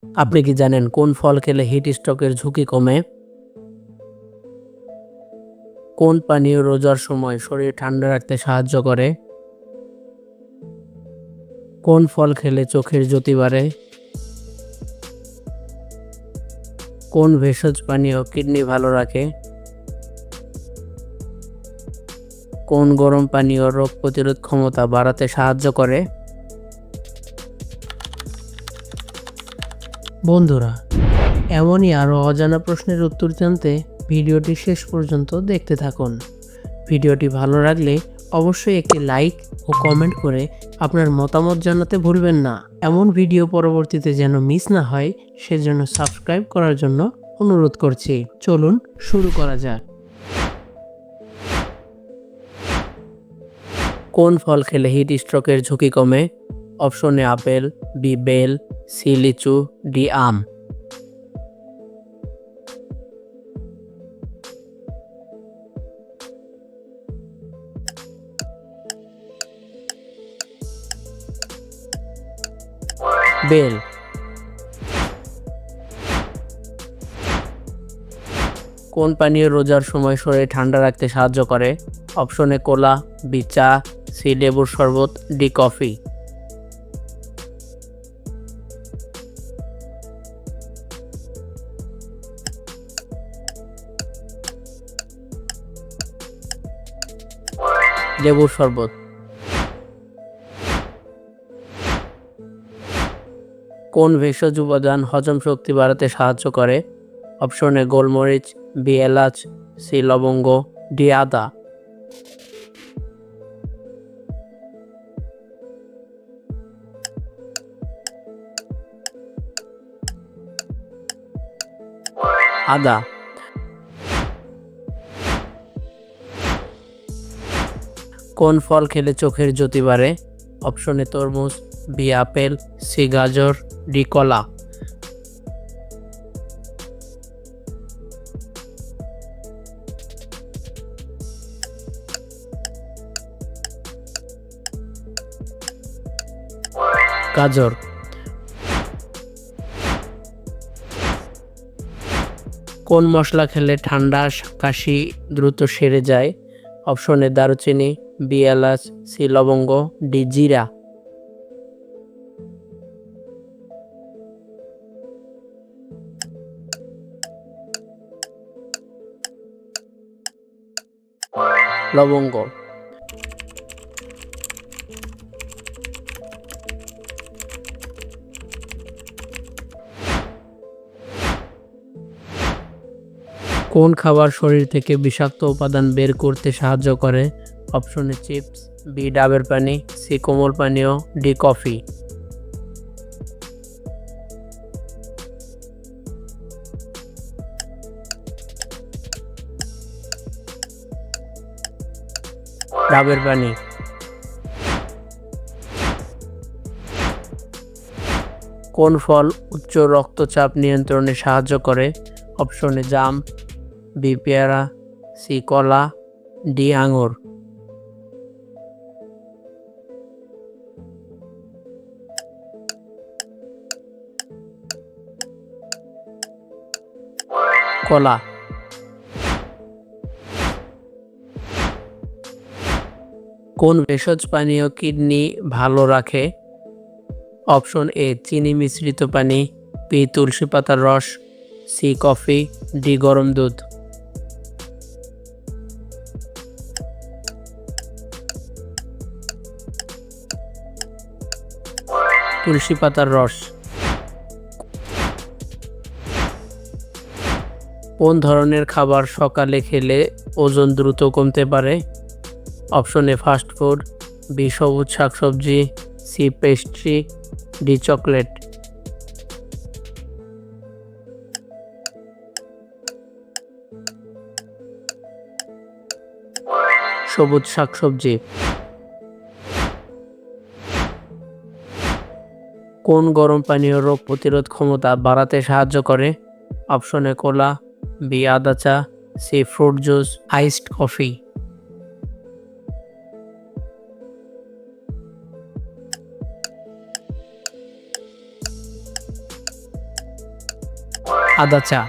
আপনি কি জানেন কোন ফল খেলে হিট স্ট্রোকের ঝুঁকি কমে? কোন পানীয় রোজার সময় শরীর ঠান্ডা রাখতে সাহায্য করে? কোন ফল খেলে চোখের জ্যোতি বাড়ে? কোন ভেষজ পানীয় কিডনি ভালো রাখে? কোন গরম পানীয় রোগ প্রতিরোধ ক্ষমতা বাড়াতে সাহায্য করে? বন্ধুরা, এমনই আরও অজানা প্রশ্নের উত্তর জানতে ভিডিওটি শেষ পর্যন্ত দেখতে থাকুন। ভিডিওটি ভালো লাগলে অবশ্যই একটি লাইক ও কমেন্ট করে আপনার মতামত জানাতে ভুলবেন না। এমন ভিডিও পরবর্তীতে যেন মিস না হয় সেজন্য সাবস্ক্রাইব করার জন্য অনুরোধ করছি। চলুন শুরু করা যাক। কোন ফল খেলে হিট স্ট্রোকের ঝুঁকি কমে? অপশন এ আপেল, বি বেল, সি লিচু, ডি আম। বেল। কোন পানীয় রোজার সময় শরীর ঠান্ডা রাখতে সাহায্য করে? অপশন এ কোলা, বি চা, সি লেবুর শরবত, ডি কফি। লেবুর শরবত। কোন ভেষজ উপাদান হজম শক্তি বাড়াতে সাহায্য করে? অপশন এ গোলমরিচ, বি এলাচ, সি লবঙ্গ, ডি আদা। আদা। কোন ফল খেলে চোখের জ্যোতি বাড়ে? অপশন এ তরমুজ, বি আপেল, সি গাজর, ডি কলা। গাজর। কোন মশলা খেলে ঠান্ডা কাশি দ্রুত সেরে যায়? অপশন এ দারুচিনি, বি এলাচ, সি লবঙ্গ, ডি জিরা। লবঙ্গ। কোন খাবার শরীর থেকে বিষাক্ত উপাদান বের করতে সাহায্য করে? অপশন এ চিপস, বি ডাবের পানি, সি কোমল পানীয়, ডি কফি। ডাবের পানি। কোন ফল উচ্চ রক্তচাপ নিয়ন্ত্রণে সাহায্য করে? অপশন এ জাম, বি পেয়ারা, সি কলা, ডি আঙুর। কলা। কোন ভেষজ পানীয় কিডনি ভালো রাখে? অপশন এ চিনি মিশ্রিত পানি, বি তুলসী পাতার রস, সি কফি, ডি গরম দুধ। তুলসী পাতার রস। কোন ধরনের খাবার সকালে খেলে ওজন দ্রুত কমতে পারে? Option A fast food, B সবুজ শাকসবজি, সি পেস্ট্রি, ডি চকলেট। সবুজ শাকসবজি। কোন গরম পানীয় রোগ প্রতিরোধ ক্ষমতা বাড়াতে সাহায্য করে? অপশন এ কোলা, বি আদা চা, C fruit juice, iced coffee. আদা চা।